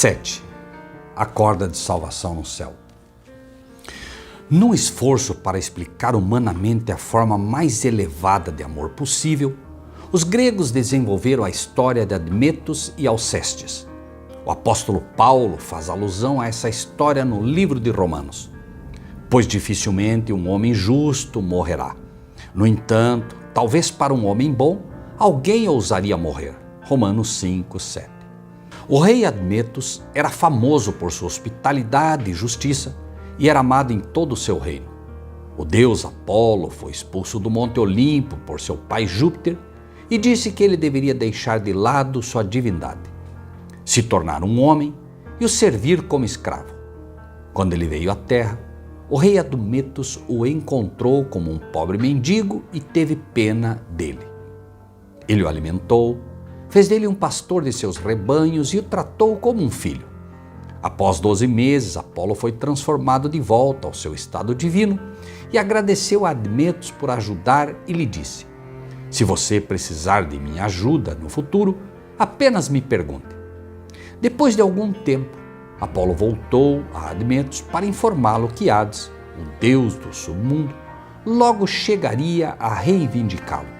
7. A corda de salvação no céu. Num esforço para explicar humanamente a forma mais elevada de amor possível, os gregos desenvolveram a história de Admetos e Alcestes. O apóstolo Paulo faz alusão a essa história no livro de Romanos. Pois dificilmente um homem justo morrerá. No entanto, talvez para um homem bom, alguém ousaria morrer. Romanos 5, 7. O rei Admetos era famoso por sua hospitalidade e justiça e era amado em todo o seu reino. O deus Apolo foi expulso do Monte Olimpo por seu pai Júpiter e disse que ele deveria deixar de lado sua divindade, se tornar um homem e o servir como escravo. Quando ele veio à terra, o rei Admetos o encontrou como um pobre mendigo e teve pena dele. Ele o alimentou, fez dele um pastor de seus rebanhos e o tratou como um filho. Após 12 meses, Apolo foi transformado de volta ao seu estado divino e agradeceu a Admetos por ajudar e lhe disse: "Se você precisar de minha ajuda no futuro, apenas me pergunte." Depois de algum tempo, Apolo voltou a Admetos para informá-lo que Hades, o deus do submundo, logo chegaria a reivindicá-lo.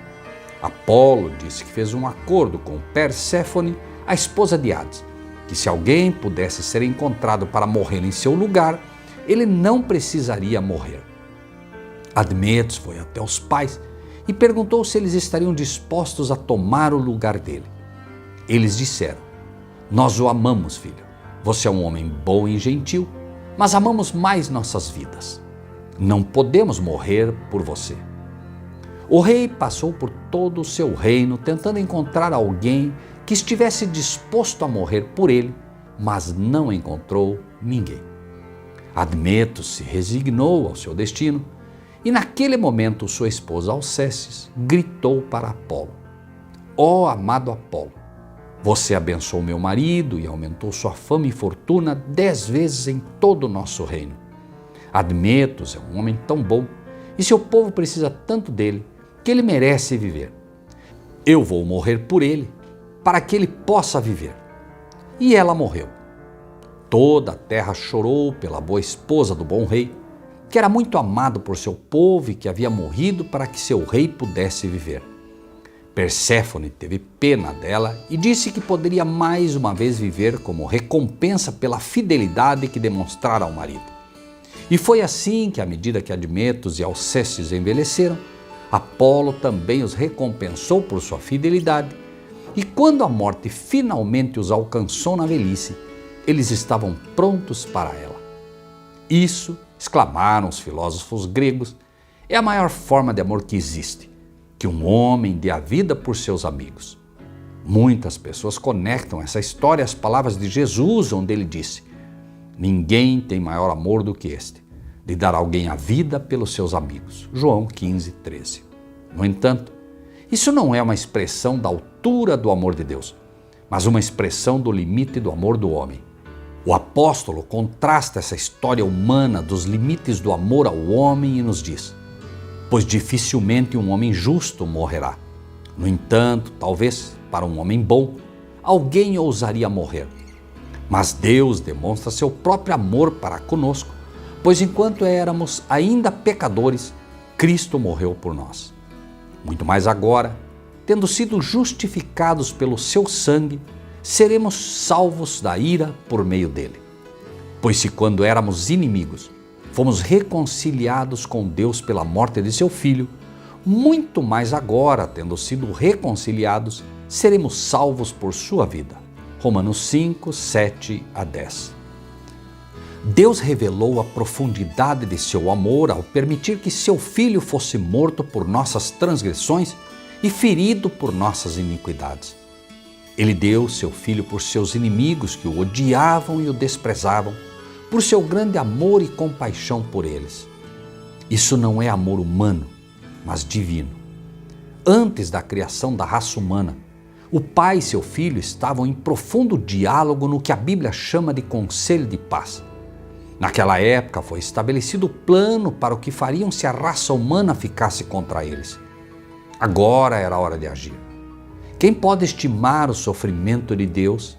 Apolo disse que fez um acordo com Perséfone, a esposa de Hades, que se alguém pudesse ser encontrado para morrer em seu lugar, ele não precisaria morrer. Admetos foi até os pais e perguntou se eles estariam dispostos a tomar o lugar dele. Eles disseram: "Nós o amamos, filho. Você é um homem bom e gentil, mas amamos mais nossas vidas. Não podemos morrer por você." O rei passou por todo o seu reino tentando encontrar alguém que estivesse disposto a morrer por ele, mas não encontrou ninguém. Admetos se resignou ao seu destino e naquele momento sua esposa Alcestis gritou para Apolo: "Ó amado Apolo, você abençoou meu marido e aumentou sua fama e fortuna 10 vezes em todo o nosso reino. Admetos é um homem tão bom e seu povo precisa tanto dele que ele merece viver. Eu vou morrer por ele, para que ele possa viver." E ela morreu. Toda a terra chorou pela boa esposa do bom rei, que era muito amado por seu povo e que havia morrido para que seu rei pudesse viver. Perséfone teve pena dela e disse que poderia mais uma vez viver como recompensa pela fidelidade que demonstrara ao marido. E foi assim que, à medida que Admetos e Alcestis envelheceram, Apolo também os recompensou por sua fidelidade, e quando a morte finalmente os alcançou na velhice, eles estavam prontos para ela. Isso, exclamaram os filósofos gregos, é a maior forma de amor que existe, que um homem dê a vida por seus amigos. Muitas pessoas conectam essa história às palavras de Jesus, onde ele disse: "Ninguém tem maior amor do que este, de dar alguém a vida pelos seus amigos." João 15, 13. No entanto, isso não é uma expressão da altura do amor de Deus, mas uma expressão do limite do amor do homem. O apóstolo contrasta essa história humana dos limites do amor ao homem e nos diz: "Pois dificilmente um homem justo morrerá. No entanto, talvez para um homem bom, alguém ousaria morrer. Mas Deus demonstra seu próprio amor para conosco, pois enquanto éramos ainda pecadores, Cristo morreu por nós. Muito mais agora, tendo sido justificados pelo seu sangue, seremos salvos da ira por meio dele. Pois se quando éramos inimigos, fomos reconciliados com Deus pela morte de seu Filho, muito mais agora, tendo sido reconciliados, seremos salvos por sua vida." Romanos 5, 7 a 10. Deus revelou a profundidade de seu amor ao permitir que seu Filho fosse morto por nossas transgressões e ferido por nossas iniquidades. Ele deu seu Filho por seus inimigos que o odiavam e o desprezavam, por seu grande amor e compaixão por eles. Isso não é amor humano, mas divino. Antes da criação da raça humana, o Pai e seu Filho estavam em profundo diálogo no que a Bíblia chama de conselho de paz. Naquela época foi estabelecido o plano para o que fariam se a raça humana ficasse contra eles. Agora era a hora de agir. Quem pode estimar o sofrimento de Deus?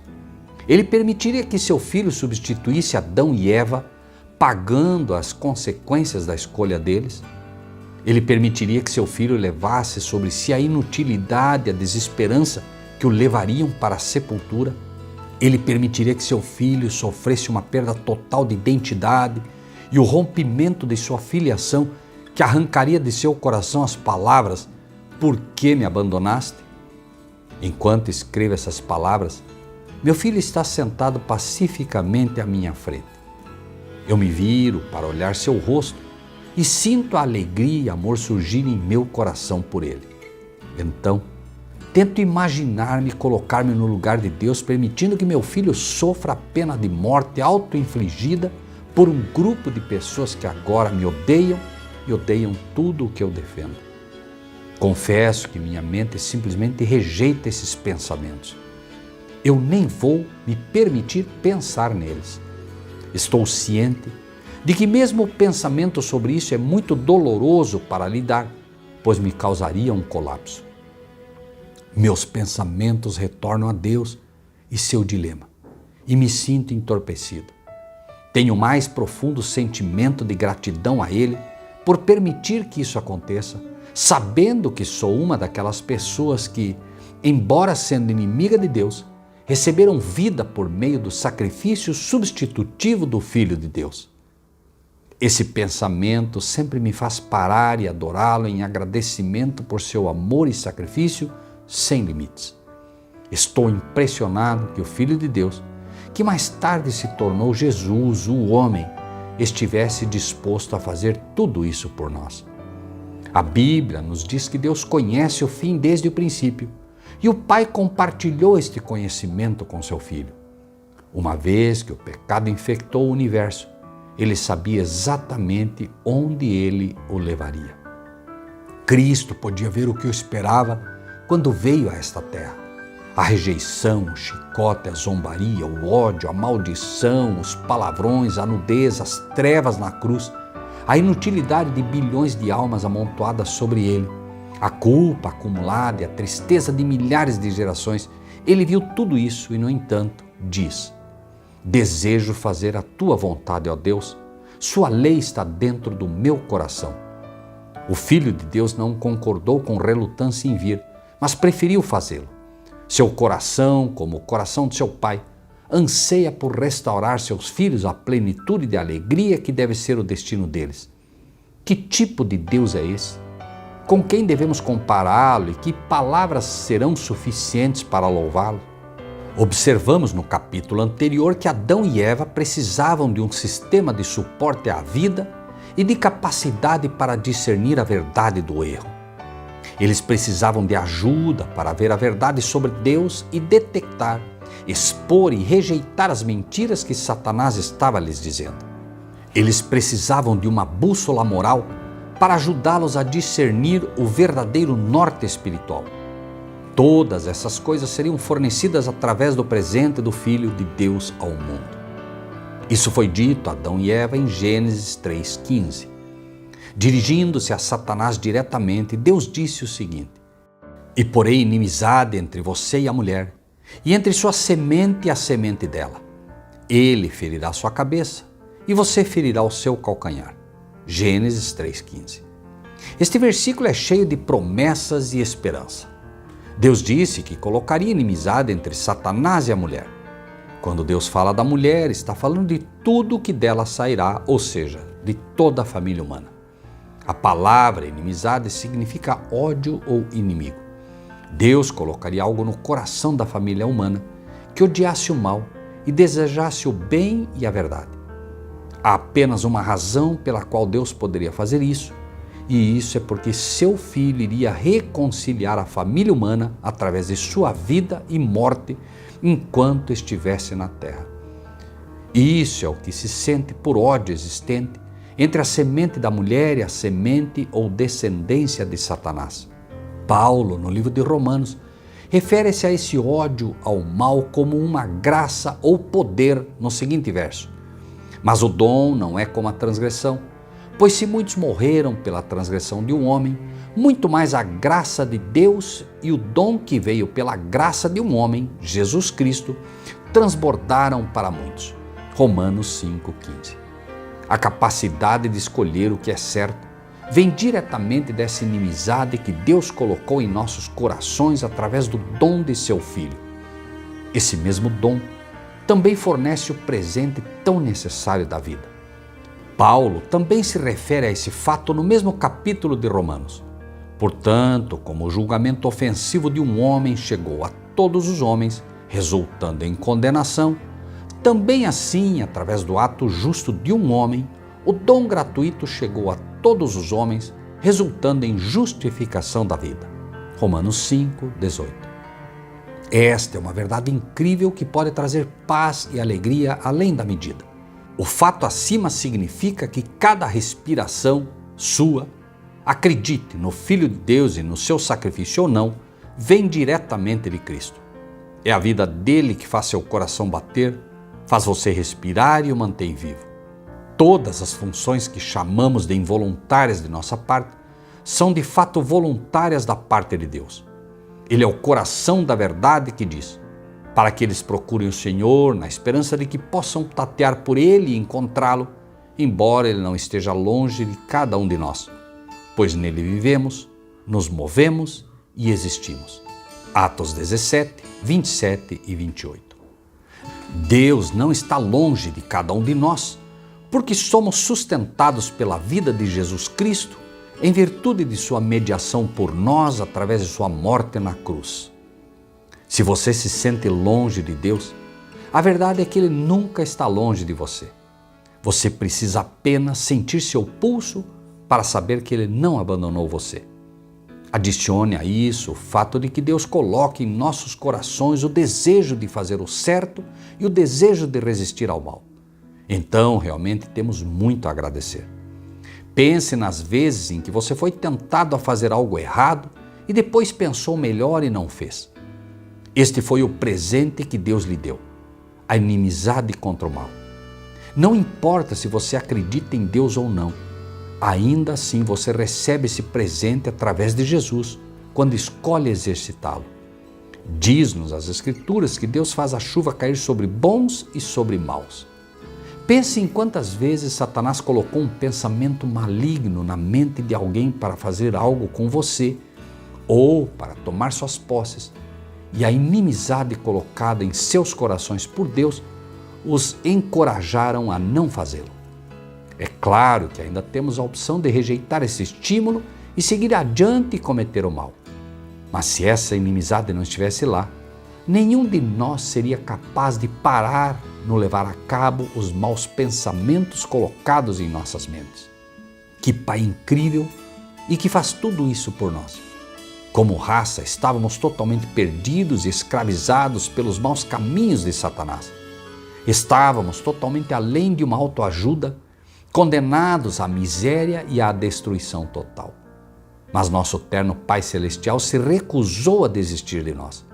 Ele permitiria que seu filho substituísse Adão e Eva, pagando as consequências da escolha deles? Ele permitiria que seu filho levasse sobre si a inutilidade e a desesperança que o levariam para a sepultura? Ele permitiria que seu filho sofresse uma perda total de identidade e o rompimento de sua filiação, que arrancaria de seu coração as palavras: "Por que me abandonaste?" Enquanto escrevo essas palavras, meu filho está sentado pacificamente à minha frente. Eu me viro para olhar seu rosto e sinto a alegria e amor surgir em meu coração por ele. Então, tento imaginar-me colocar-me no lugar de Deus, permitindo que meu filho sofra a pena de morte auto-infligida por um grupo de pessoas que agora me odeiam e odeiam tudo o que eu defendo. Confesso que minha mente simplesmente rejeita esses pensamentos. Eu nem vou me permitir pensar neles. Estou ciente de que mesmo o pensamento sobre isso é muito doloroso para lidar, pois me causaria um colapso. Meus pensamentos retornam a Deus e seu dilema, e me sinto entorpecido. Tenho o mais profundo sentimento de gratidão a Ele por permitir que isso aconteça, sabendo que sou uma daquelas pessoas que, embora sendo inimiga de Deus, receberam vida por meio do sacrifício substitutivo do Filho de Deus. Esse pensamento sempre me faz parar e adorá-lo em agradecimento por seu amor e sacrifício sem limites. Estou impressionado que o Filho de Deus, que mais tarde se tornou Jesus, o homem, estivesse disposto a fazer tudo isso por nós. A Bíblia nos diz que Deus conhece o fim desde o princípio e o Pai compartilhou este conhecimento com seu Filho. Uma vez que o pecado infectou o universo, Ele sabia exatamente onde Ele o levaria. Cristo podia ver o que eu esperava quando veio a esta terra. A rejeição, o chicote, a zombaria, o ódio, a maldição, os palavrões, a nudez, as trevas na cruz, a inutilidade de bilhões de almas amontoadas sobre ele, a culpa acumulada e a tristeza de milhares de gerações. Ele viu tudo isso e, no entanto, diz: "Desejo fazer a tua vontade, ó Deus. Sua lei está dentro do meu coração." O Filho de Deus não concordou com relutância em vir, mas preferiu fazê-lo. Seu coração, como o coração de seu pai, anseia por restaurar seus filhos à plenitude de alegria que deve ser o destino deles. Que tipo de Deus é esse? Com quem devemos compará-lo e que palavras serão suficientes para louvá-lo? Observamos no capítulo anterior que Adão e Eva precisavam de um sistema de suporte à vida e de capacidade para discernir a verdade do erro. Eles precisavam de ajuda para ver a verdade sobre Deus e detectar, expor e rejeitar as mentiras que Satanás estava lhes dizendo. Eles precisavam de uma bússola moral para ajudá-los a discernir o verdadeiro norte espiritual. Todas essas coisas seriam fornecidas através do presente do Filho de Deus ao mundo. Isso foi dito a Adão e Eva em Gênesis 3,15. Dirigindo-se a Satanás diretamente, Deus disse o seguinte: "E porei inimizade entre você e a mulher, e entre sua semente e a semente dela. Ele ferirá sua cabeça, e você ferirá o seu calcanhar." Gênesis 3,15. Este versículo é cheio de promessas e esperança. Deus disse que colocaria inimizade entre Satanás e a mulher. Quando Deus fala da mulher, está falando de tudo que dela sairá, ou seja, de toda a família humana. A palavra inimizade significa ódio ou inimigo. Deus colocaria algo no coração da família humana que odiasse o mal e desejasse o bem e a verdade. Há apenas uma razão pela qual Deus poderia fazer isso, e isso é porque seu Filho iria reconciliar a família humana através de sua vida e morte enquanto estivesse na terra. Isso é o que se sente por ódio existente entre a semente da mulher e a semente ou descendência de Satanás. Paulo, no livro de Romanos, refere-se a esse ódio ao mal como uma graça ou poder no seguinte verso: "Mas o dom não é como a transgressão, pois se muitos morreram pela transgressão de um homem, muito mais a graça de Deus e o dom que veio pela graça de um homem, Jesus Cristo, transbordaram para muitos. Romanos 5,15. A capacidade de escolher o que é certo vem diretamente dessa inimizade que Deus colocou em nossos corações através do dom de seu Filho. Esse mesmo dom também fornece o presente tão necessário da vida. Paulo também se refere a esse fato no mesmo capítulo de Romanos. Portanto, como o julgamento ofensivo de um homem chegou a todos os homens, resultando em condenação, também assim, através do ato justo de um homem, o dom gratuito chegou a todos os homens, resultando em justificação da vida. Romanos 5,18. Esta é uma verdade incrível que pode trazer paz e alegria além da medida. O fato acima significa que cada respiração sua, acredite no Filho de Deus e no seu sacrifício ou não, vem diretamente de Cristo. É a vida dele que faz seu coração bater, faz você respirar e o mantém vivo. Todas as funções que chamamos de involuntárias de nossa parte são de fato voluntárias da parte de Deus. Ele é o coração da verdade que diz, para que eles procurem o Senhor na esperança de que possam tatear por Ele e encontrá-lo, embora Ele não esteja longe de cada um de nós, pois nele vivemos, nos movemos e existimos. Atos 17, 27 e 28. Deus não está longe de cada um de nós, porque somos sustentados pela vida de Jesus Cristo em virtude de sua mediação por nós através de sua morte na cruz. Se você se sente longe de Deus, a verdade é que Ele nunca está longe de você. Você precisa apenas sentir seu pulso para saber que Ele não abandonou você. Adicione a isso o fato de que Deus coloca em nossos corações o desejo de fazer o certo e o desejo de resistir ao mal. Então, realmente temos muito a agradecer. Pense nas vezes em que você foi tentado a fazer algo errado e depois pensou melhor e não fez. Este foi o presente que Deus lhe deu, a inimizade contra o mal. Não importa se você acredita em Deus ou não, ainda assim você recebe esse presente através de Jesus, quando escolhe exercitá-lo. Diz-nos as Escrituras que Deus faz a chuva cair sobre bons e sobre maus. Pense em quantas vezes Satanás colocou um pensamento maligno na mente de alguém para fazer algo com você ou para tomar suas posses, e a inimizade colocada em seus corações por Deus os encorajaram a não fazê-lo. É claro que ainda temos a opção de rejeitar esse estímulo e seguir adiante e cometer o mal. Mas se essa inimizade não estivesse lá, nenhum de nós seria capaz de parar no levar a cabo os maus pensamentos colocados em nossas mentes. Que Pai incrível e que faz tudo isso por nós. Como raça, estávamos totalmente perdidos e escravizados pelos maus caminhos de Satanás. Estávamos totalmente além de uma autoajuda, condenados à miséria e à destruição total. Mas nosso eterno Pai Celestial se recusou a desistir de nós.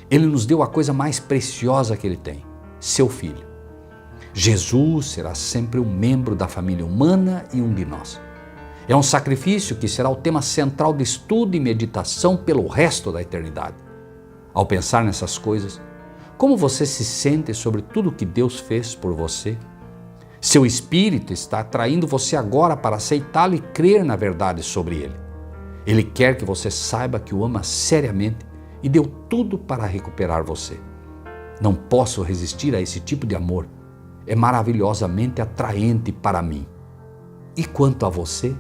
Ele nos deu a coisa mais preciosa que Ele tem, seu Filho. Jesus será sempre um membro da família humana e um de nós. É um sacrifício que será o tema central de estudo e meditação pelo resto da eternidade. Ao pensar nessas coisas, como você se sente sobre tudo que Deus fez por você? Seu espírito está atraindo você agora para aceitá-lo e crer na verdade sobre ele. Ele quer que você saiba que o ama seriamente e deu tudo para recuperar você. Não posso resistir a esse tipo de amor. É maravilhosamente atraente para mim. E quanto a você?